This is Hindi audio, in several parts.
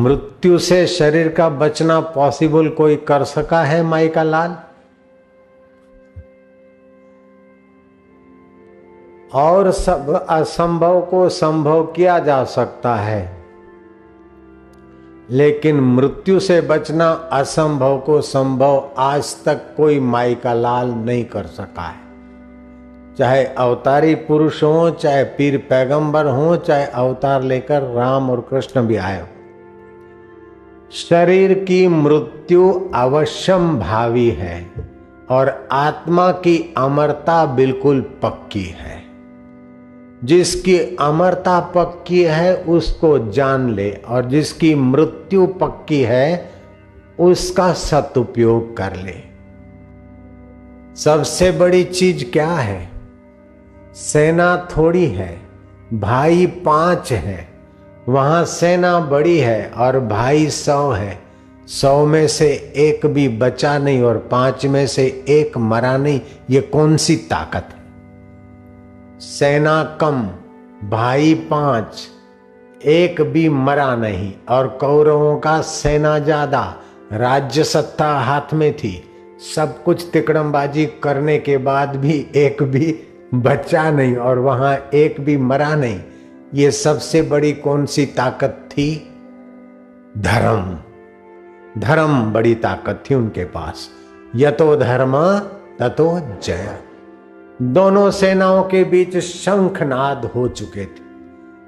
मृत्यु से शरीर का बचना पॉसिबल कोई कर सका है माई का लाल? और सब असंभव को संभव किया जा सकता है, लेकिन मृत्यु से बचना असंभव को संभव आज तक कोई माई का लाल नहीं कर सका है। चाहे अवतारी पुरुष हो, चाहे पीर पैगंबर हो, चाहे अवतार लेकर राम और कृष्ण भी आए हो, शरीर की मृत्यु अवश्यम भावी है और आत्मा की अमरता बिल्कुल पक्की है। जिसकी अमरता पक्की है उसको जान ले, और जिसकी मृत्यु पक्की है उसका सदुपयोग कर ले। सबसे बड़ी चीज क्या है? सेना थोड़ी है, भाई 5 हैं। वहां सेना बड़ी है और भाई 100 है। 100 में से एक भी बचा नहीं और 5 में से एक मरा नहीं। ये कौन सी ताकत है? सेना कम, भाई 5, एक भी मरा नहीं। और कौरवों का सेना ज्यादा, राज्य सत्ता हाथ में थी, सब कुछ तिकड़मबाजी करने के बाद भी एक भी बचा नहीं और वहां एक भी मरा नहीं। ये सबसे बड़ी कौन सी ताकत थी? धर्म। धर्म बड़ी ताकत थी उनके पास। यतो धर्म ततो जय। दोनों सेनाओं के बीच शंखनाद हो चुके थे,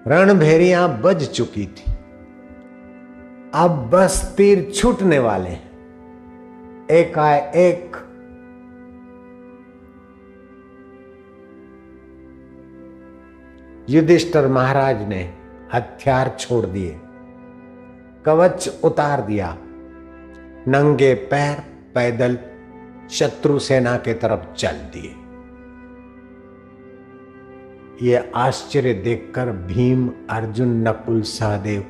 रणभेरियां बज चुकी थी। अब बस तीर छूटने वाले हैं। एकाएक युधिष्ठिर महाराज ने हथियार छोड़ दिए, कवच उतार दिया, नंगे पैर पैदल शत्रु सेना के तरफ चल दिए। ये आश्चर्य देखकर भीम, अर्जुन, नकुल, सहदेव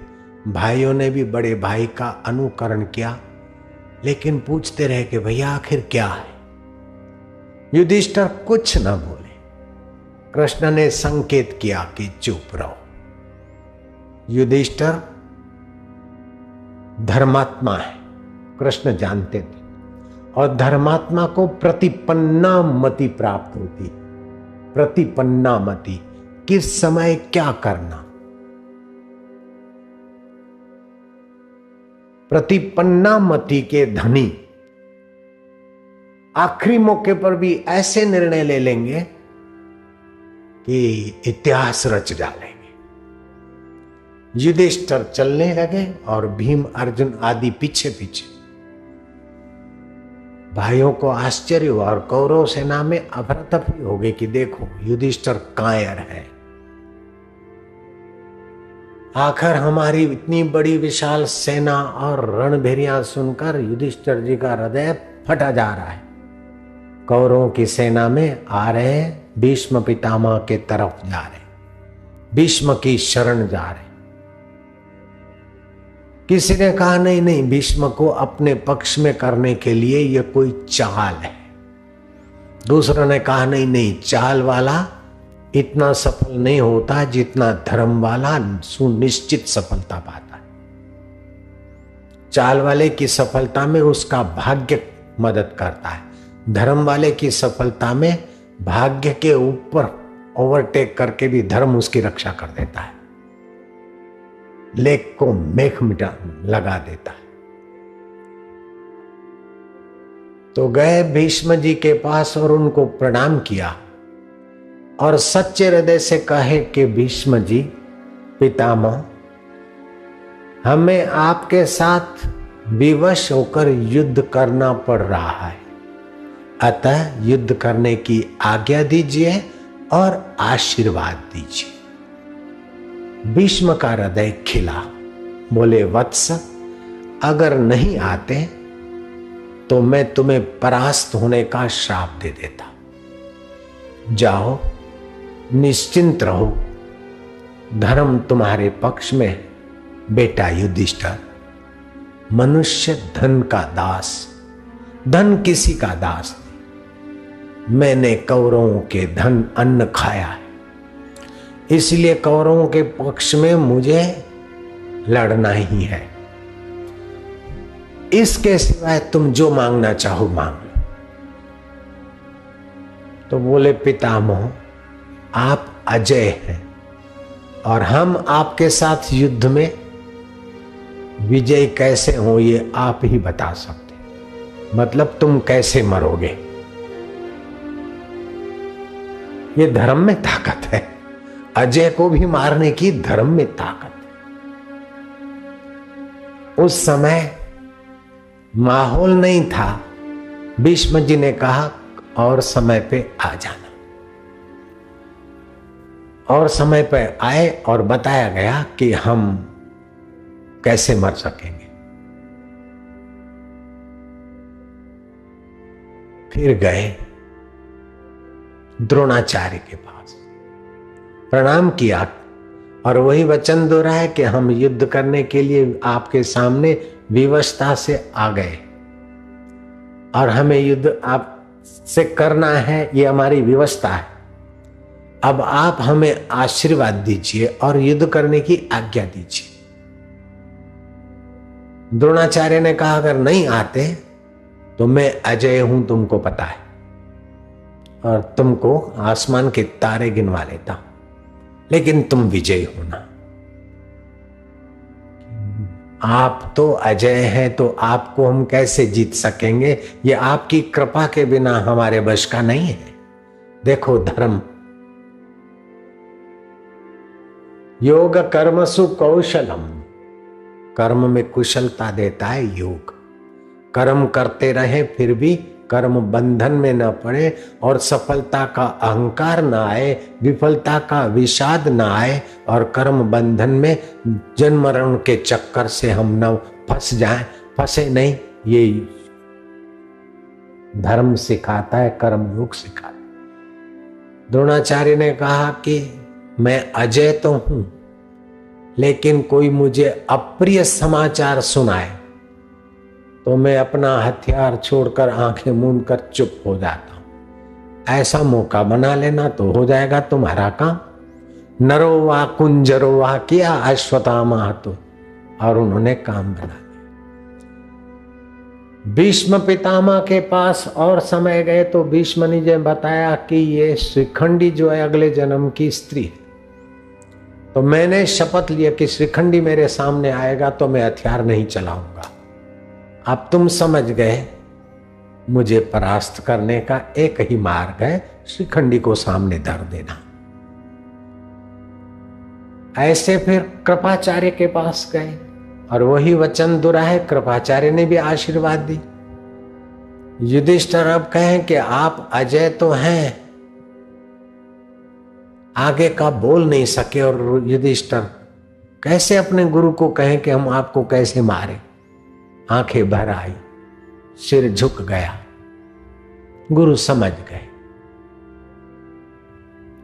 भाइयों ने भी बड़े भाई का अनुकरण किया, लेकिन पूछते रहे कि भैया आखिर क्या है? युधिष्ठिर कुछ न बोले। कृष्ण ने संकेत किया कि चुप रहो। युधिष्ठिर धर्मात्मा है, कृष्ण जानते थे, और धर्मात्मा को प्रतिपन्ना मति प्राप्त होती। प्रतिपन्ना मति, किस समय क्या करना। प्रतिपन्ना मति के धनी आखिरी मौके पर भी ऐसे निर्णय ले लेंगे कि इतिहास रच डालेंगे। युधिष्ठिर चलने लगे और भीम, अर्जुन आदि पीछे पीछे। भाइयों को आश्चर्य हुआ और कौरव सेना में अफरा-तफरी हो गई कि देखो युधिष्ठिर कायर है। आखिर हमारी इतनी बड़ी विशाल सेना और रणभेरियां सुनकर युधिष्ठिर जी का हृदय फटा जा रहा है। कौरवों की सेना में आ रहे हैं, भीष्म पितामह के तरफ जा रहे, भीष्म की शरण जा रहे। किसी ने कहा नहीं नहीं, भीष्म को अपने पक्ष में करने के लिए यह कोई चाल है। दूसरों ने कहा नहीं नहीं, चाल वाला इतना सफल नहीं होता जितना धर्म वाला सुनिश्चित सफलता पाता है। चाल वाले की सफलता में उसका भाग्य मदद करता है, धर्म वाले की सफलता में भाग्य के ऊपर ओवरटेक करके भी धर्म उसकी रक्षा कर देता है, लेख को मेख मिटा लगा देता है। तो गए भीष्म जी के पास और उनको प्रणाम किया और सच्चे हृदय से कहे कि भीष्म जी पितामह, हमें आपके साथ विवश होकर युद्ध करना पड़ रहा है, अतः युद्ध करने की आज्ञा दीजिए और आशीर्वाद दीजिए। भीष्म का हृदय खिला, बोले वत्स, अगर नहीं आते तो मैं तुम्हें परास्त होने का श्राप दे देता। जाओ, निश्चिंत रहो, धर्म तुम्हारे पक्ष में। बेटा युधिष्ठिर, मनुष्य धन का दास, धन किसी का दास नहीं। मैंने कौरवों के धन अन्न खाया है, इसलिए कौरवों के पक्ष में मुझे लड़ना ही है। इसके सिवाय तुम जो मांगना चाहो मांग लो। तो बोले पितामह आप अजय हैं और हम आपके साथ युद्ध में विजय कैसे हो ये आप ही बता सकते, मतलब तुम कैसे मरोगे। ये धर्म में ताकत है, अजय को भी मारने की धर्म में ताकत है। उस समय माहौल नहीं था, भीष्म जी ने कहा और समय पे आ जाना, और समय पे आए और बताया गया कि हम कैसे मर सकेंगे। फिर गए द्रोणाचार्य के पास, प्रणाम किया और वही वचन दोहराया कि हम युद्ध करने के लिए आपके सामने विवशता से आ गए और हमें युद्ध आपसे करना है, ये हमारी विवशता है। अब आप हमें आशीर्वाद दीजिए और युद्ध करने की आज्ञा दीजिए। द्रोणाचार्य ने कहा अगर नहीं आते तो मैं अजय हूं, तुमको पता है, और तुमको आसमान के तारे गिनवा लेता हूं, लेकिन तुम विजयी होना। आप तो अजय हैं, तो आपको हम कैसे जीत सकेंगे, ये आपकी कृपा के बिना हमारे वश का नहीं है। देखो धर्म, योग कर्मसु कौशलम, कर्म में कुशलता देता है योग। कर्म करते रहे फिर भी कर्म बंधन में न पड़े और सफलता का अहंकार न आए, विफलता का विषाद न आए और कर्म बंधन में जन्म मरण के चक्कर से हम न फंस जाएं, फंसे नहीं। ये धर्म सिखाता है, कर्म योग सिखाता है। द्रोणाचार्य ने कहा कि मैं अजय तो हूं, लेकिन कोई मुझे अप्रिय समाचार सुनाए तो मैं अपना हथियार छोड़कर आंखें मूंद कर चुप हो जाता हूं। ऐसा मौका बना लेना तो हो जाएगा तुम्हारा काम। नरो वा कुंजरो वा किया अश्वत्थामा तो, और उन्होंने काम बना दिया। भीष्म पितामह के पास और समय गए तो भीष्म ने जो बताया कि ये श्रीखंडी जो है अगले जन्म की स्त्री है। तो मैंने शपथ लिया कि श्रीखंडी मेरे सामने आएगा तो मैं हथियार नहीं चलाऊंगा। अब तुम समझ गए मुझे परास्त करने का एक ही मार्ग है, श्रीखंडी को सामने धर देना। ऐसे फिर कृपाचार्य के पास गए और वही वचन दोहराए। कृपाचार्य ने भी आशीर्वाद दी। युधिष्ठिर अब कहें कि आप अजय तो हैं, आगे का बोल नहीं सके, और युधिष्ठिर कैसे अपने गुरु को कहें कि हम आपको कैसे मारे। आंखें भर आई, सिर झुक गया। गुरु समझ गए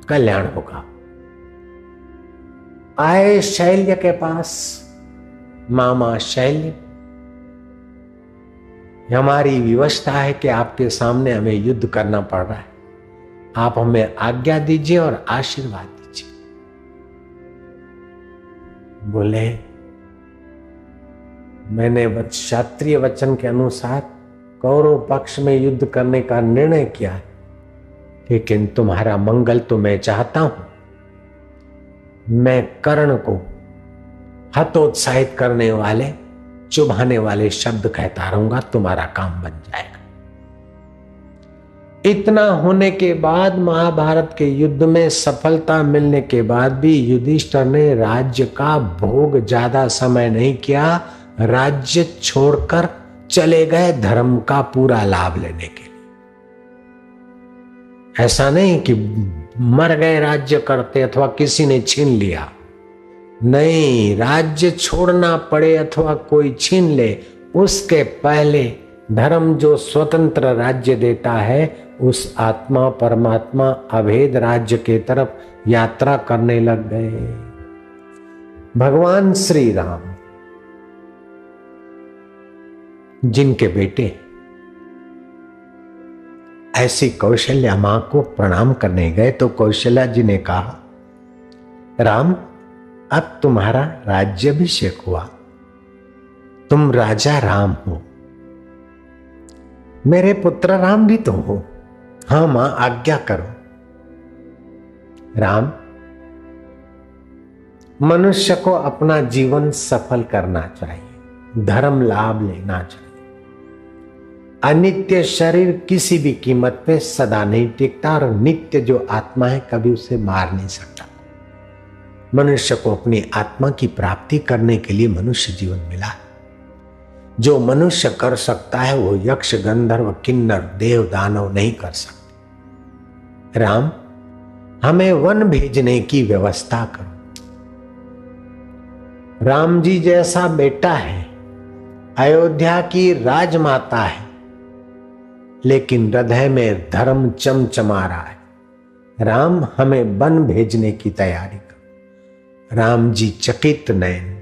कल्याण होगा। आए शैल्य के पास, मामा शैल्य, हमारी विवशता है कि आपके सामने हमें युद्ध करना पड़ रहा है, आप हमें आज्ञा दीजिए और आशीर्वाद दीजिए। बोले मैंने क्षत्रिय वचन के अनुसार कौरव पक्ष में युद्ध करने का निर्णय किया है, लेकिन तुम्हारा मंगल तो मैं चाहता हूं। मैं कर्ण को हतोत्साहित करने वाले, चुभाने वाले शब्द कहता रहूंगा, तुम्हारा काम बन जाएगा। इतना होने के बाद महाभारत के युद्ध में सफलता मिलने के बाद भी युधिष्ठिर ने राज्य का भोग ज्यादा समय नहीं किया, राज्य छोड़कर चले गए धर्म का पूरा लाभ लेने के लिए। ऐसा नहीं कि मर गए राज्य करते अथवा किसी ने छीन लिया, नहीं, राज्य छोड़ना पड़े अथवा कोई छीन ले, उसके पहले धर्म जो स्वतंत्र राज्य देता है उस आत्मा परमात्मा अभेद राज्य के तरफ यात्रा करने लग गए। भगवान श्री राम जिनके बेटे ऐसी कौशल्या मां को प्रणाम करने गए तो कौशल्या जी ने कहा, राम अब तुम्हारा राज्याभिषेक हुआ, तुम राजा राम हो, मेरे पुत्र राम भी तो हो। हाँ मां, आज्ञा करो। राम, मनुष्य को अपना जीवन सफल करना चाहिए, धर्म लाभ लेना चाहिए। अनित्य शरीर किसी भी कीमत पे सदा नहीं टिकता, और नित्य जो आत्मा है कभी उसे मार नहीं सकता। मनुष्य को अपनी आत्मा की प्राप्ति करने के लिए मनुष्य जीवन मिला है। जो मनुष्य कर सकता है वो यक्ष, गंधर्व, किन्नर, देव, दानव नहीं कर सकते। राम, हमें वन भेजने की व्यवस्था करो। राम जी जैसा बेटा है, अयोध्या की राजमाता है, लेकिन हृदय में धर्म चमचमा रहा है। राम, हमें वन भेजने की तैयारी करो। राम जी चकित नयन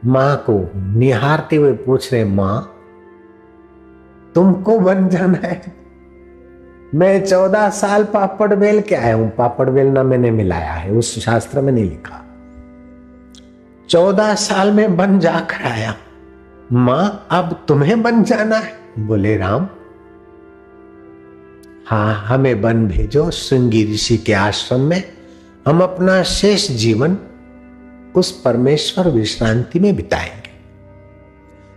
मां को निहारते हुए पूछ रहे, मां तुमको वन जाना है? मैं 14 साल पापड़ बेल के आया हूं। पापड़ बेलना मैंने मिलाया है, उस शास्त्र में नहीं लिखा। 14 साल में वन जाकर आया। मां, अब तुम्हें वन जाना है? बोले, राम हाँ, हमें वन भेजो। श्रृंगी ऋषि के आश्रम में हम अपना शेष जीवन उस परमेश्वर विश्रांति में बिताएंगे।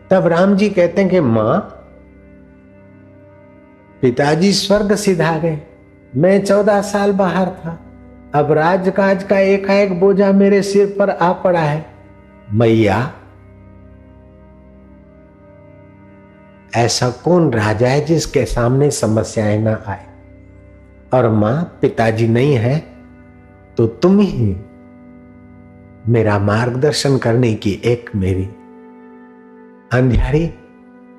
तब राम जी कहते हैं कि मां, पिताजी स्वर्ग सिधा गए, मैं 14 साल बाहर था, अब राजकाज का एकाएक बोझा मेरे सिर पर आ पड़ा है। मैया, ऐसा कौन राजा है जिसके सामने समस्याएं ना आए? और मां, पिताजी नहीं है तो तुम ही मेरा मार्गदर्शन करने की एक मेरी अंधियारी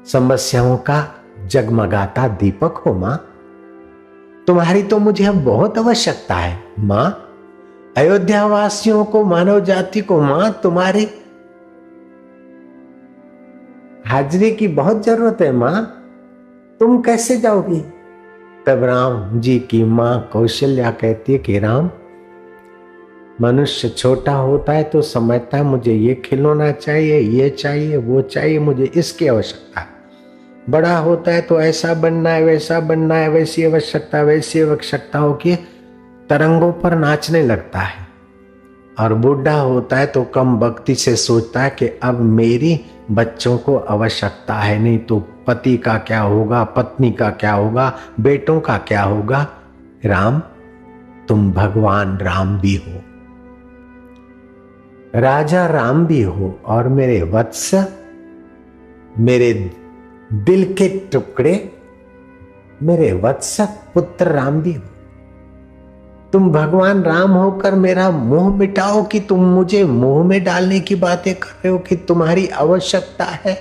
समस्याओं का जगमगाता दीपक हो। मां, तुम्हारी तो मुझे अब बहुत आवश्यकता है। मां, अयोध्या वासियों को, मानव जाति को, मां तुम्हारी हाजिरी की बहुत जरूरत है। मां, तुम कैसे जाओगी? तब राम जी की मां कौशल्या कहती है कि राम, मनुष्य छोटा होता है तो समझता है मुझे ये खिलौना चाहिए, ये चाहिए, वो चाहिए, मुझे इसकी आवश्यकता है। बड़ा होता है तो ऐसा बनना है, वैसा बनना है, वैसी आवश्यकता, वैसी आवश्यकताओं की तरंगों पर नाचने लगता है। और बूढ़ा होता है तो कम भक्ति से सोचता है कि अब मेरी बच्चों को आवश्यकता है, नहीं तो पति का क्या होगा, पत्नी का क्या होगा, बेटों का क्या होगा। राम, तुम भगवान राम भी हो, राजा राम भी हो, और मेरे वत्स, मेरे दिल के टुकड़े, मेरे वत्स पुत्र राम भी हो। तुम भगवान राम होकर मेरा मोह मिटाओ कि तुम मुझे मोह में डालने की बातें कर रहे हो कि तुम्हारी आवश्यकता है।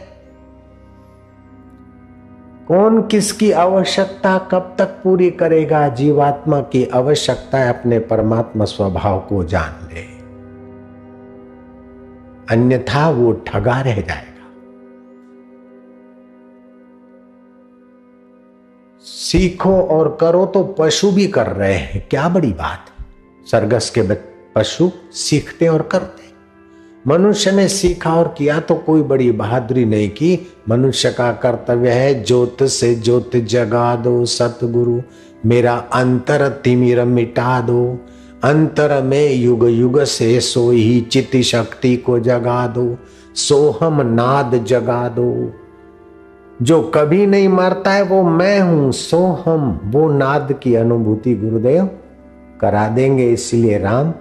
कौन किसकी आवश्यकता कब तक पूरी करेगा? जीवात्मा की आवश्यकता है अपने परमात्मा स्वभाव को जान ले, अन्यथा वो ठगा रह जाएगा। सीखो और करो तो पशु भी कर रहे हैं, क्या बड़ी बात है। सर्कस के पशु सीखते और करते। मनुष्य ने सीखा और किया तो कोई बड़ी बहादुरी नहीं की। मनुष्य का कर्तव्य है ज्योत से ज्योत जगा दो सतगुरु, मेरा अंतर तिमिर मिटा दो। अंतर में युग युग से सोई चित्त शक्ति को जगा दो, सोहम नाद जगा दो। जो कभी नहीं मरता है वो मैं हूं, सोहम, वो नाद की अनुभूति गुरुदेव करा देंगे। इसलिए राम,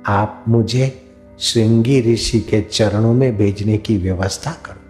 आप मुझे श्रृंगी ऋषि के चरणों में भेजने की व्यवस्था करो।